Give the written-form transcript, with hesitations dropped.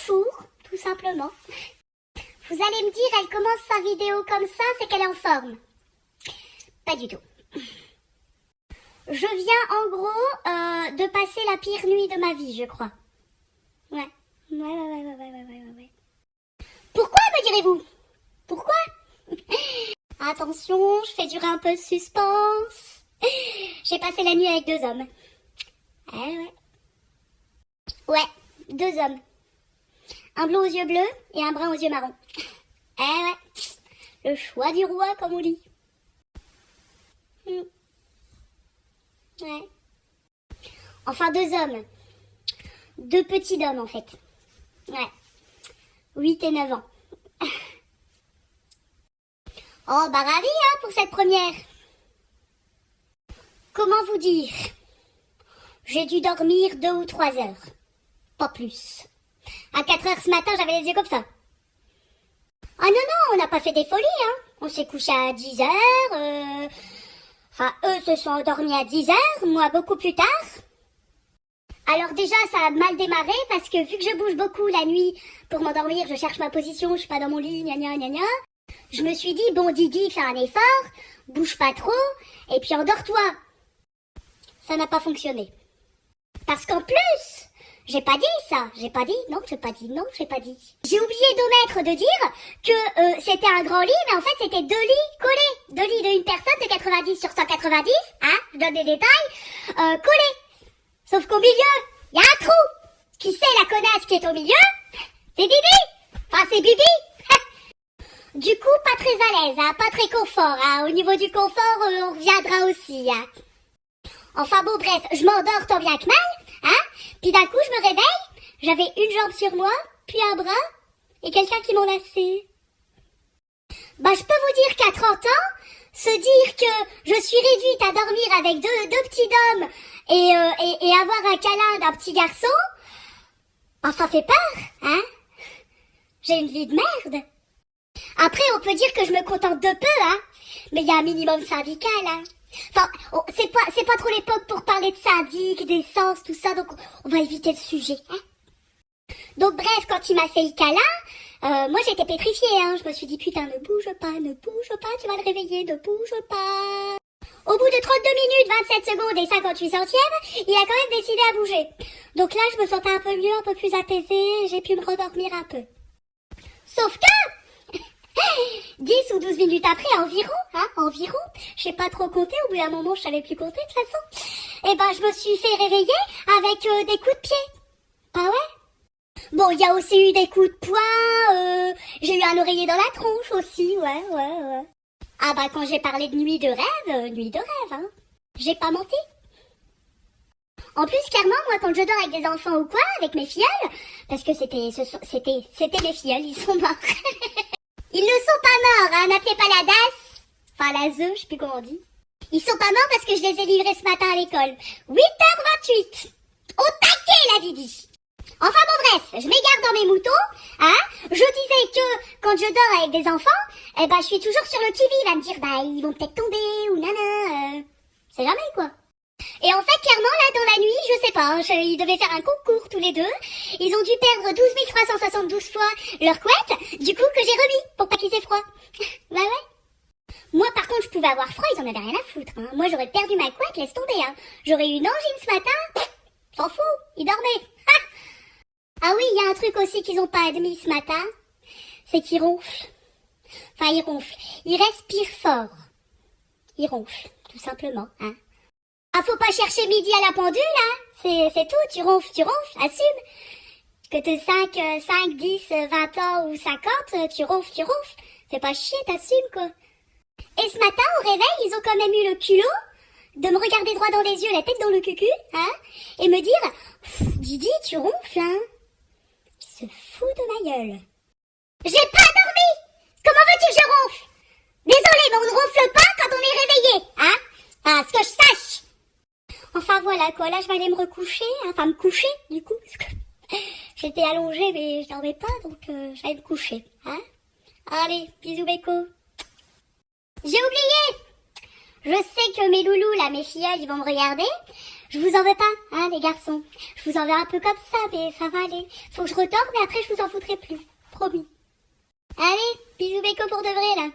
bonjour, tout simplement. Vous allez me dire, elle commence sa vidéo comme ça, c'est qu'elle est en forme. Pas du tout. Je viens en gros de passer la pire nuit de ma vie, je crois. Ouais. Pourquoi, me direz-vous? Pourquoi? Attention, je fais durer un peu le suspense. J'ai passé la nuit avec 2 hommes. Ouais. Ouais, 2 hommes. Un blond aux yeux bleus et un brun aux yeux marrons. Ouais. Le choix du roi, comme on dit. Ouais. Enfin, 2 hommes. 2 petits hommes, en fait. Ouais. 8 et 9 ans. Oh, bah ravi, hein, pour cette première. Comment vous dire? J'ai dû dormir 2 ou 3 heures. Pas plus. À 4 heures ce matin, j'avais les yeux comme ça. Ah non, on n'a pas fait des folies, hein. On s'est couché à 10 heures. Enfin, eux se sont endormis à 10 heures, moi beaucoup plus tard. Alors déjà, ça a mal démarré parce que vu que je bouge beaucoup la nuit pour m'endormir, je cherche ma position, je suis pas dans mon lit, gna. Je me suis dit, bon Didi, fais un effort, bouge pas trop, et puis endors-toi. Ça n'a pas fonctionné. Parce qu'en plus, j'ai pas dit ça, j'ai pas dit. J'ai oublié d'omettre de dire que c'était un grand lit, mais en fait c'était 2 lits collés. 2 lits d'une personne de 90 sur 190, hein, je donne des détails, collés. Sauf qu'au milieu, il y a un trou. Qui c'est la connasse qui est au milieu? C'est Didi. Enfin, c'est Bibi. Du coup, pas très à l'aise, hein, pas très confort. Hein. Au niveau du confort, on reviendra aussi. Hein. Enfin bon, bref, je m'endors tant bien que mal. Hein. Puis d'un coup, je me réveille. J'avais une jambe sur moi, puis un bras, et quelqu'un qui m'enlaçait. Bah, je peux vous dire qu'à 30 ans, se dire que je suis réduite à dormir avec deux petits hommes et avoir un câlin d'un petit garçon, bah, ça fait peur, hein. J'ai une vie de merde. Après, on peut dire que je me contente de peu, hein. Mais il y a un minimum syndical, hein. Enfin, c'est pas trop l'époque pour parler de syndic, d'essence, tout ça, donc on va éviter le sujet, hein. Donc bref, quand il m'a fait le câlin, moi j'étais pétrifiée, hein. Je me suis dit, putain, ne bouge pas, tu vas le réveiller, ne bouge pas. Au bout de 32 minutes, 27 secondes et 58 centièmes, il a quand même décidé à bouger. Donc là, je me sentais un peu mieux, un peu plus apaisée, j'ai pu me rendormir un peu. Sauf que 10 ou 12 minutes après, environ, je sais pas trop compter, au bout d'un moment, je savais plus compter de toute façon. Et ben, je me suis fait réveiller avec des coups de pied. Ah ouais? Bon, il y a aussi eu des coups de poing, j'ai eu un oreiller dans la tronche aussi, ouais. Ah bah, quand j'ai parlé de nuit de rêve, hein. J'ai pas menti. En plus, clairement, moi, quand je dors avec des enfants ou quoi, avec mes filleuls, parce que c'était mes filleuls, ils sont morts. Ils ne sont pas morts, hein, n'appelez pas la DAS, enfin la ZE, je sais plus comment on dit. Ils sont pas morts parce que je les ai livrés ce matin à l'école. 8h28. Au taquet, la Didi. Enfin bon, bref, je m'égare dans mes moutons, hein. Je disais que quand je dors avec des enfants, je suis toujours sur le qui-vive à me dire, bah, ils vont peut-être tomber, ou nana, c'est jamais, quoi. Et en fait, clairement, là, dans la nuit, je sais pas, hein, ils devaient faire un concours tous les deux. Ils ont dû perdre 12 372 fois leur couette, du coup, que j'ai remis, pour pas qu'ils aient froid. Bah ouais. Moi, par contre, je pouvais avoir froid, ils en avaient rien à foutre, hein. Moi, j'aurais perdu ma couette, laisse tomber, hein. J'aurais eu une angine ce matin, s'en fout, ils dormaient. Ah oui, il y a un truc aussi qu'ils ont pas admis ce matin, c'est qu'ils ronflent. Enfin, ils ronflent. Ils respirent fort. Ils ronflent, tout simplement, hein. Ah, faut pas chercher midi à la pendule, hein. C'est tout, tu ronfles, assume. Que t'aies 5, 10, 20 ans ou 50, tu ronfles. Fais pas chier, t'assumes, quoi. Et ce matin, au réveil, ils ont quand même eu le culot de me regarder droit dans les yeux, la tête dans le cucu, hein, et me dire, Didi, tu ronfles, hein. Se fout de ma gueule. J'ai pas dormi. Comment veux-tu que je ronfle? Désolée, mais on ne ronfle pas quand on est réveillé, hein. Enfin, ce que je sache. Enfin voilà quoi, là je vais aller me recoucher, hein, enfin me coucher du coup, parce que j'étais allongée mais je dormais pas, donc je vais aller me coucher, hein. Allez, bisous béco. J'ai oublié. Je sais que mes loulous, là, mes filleuls, ils vont me regarder. Je vous en veux pas, hein, les garçons. Je vous en veux un peu comme ça, mais ça va aller. Faut que je retorne, mais après, je vous en foutrai plus. Promis. Allez, bisous béco pour de vrai, là.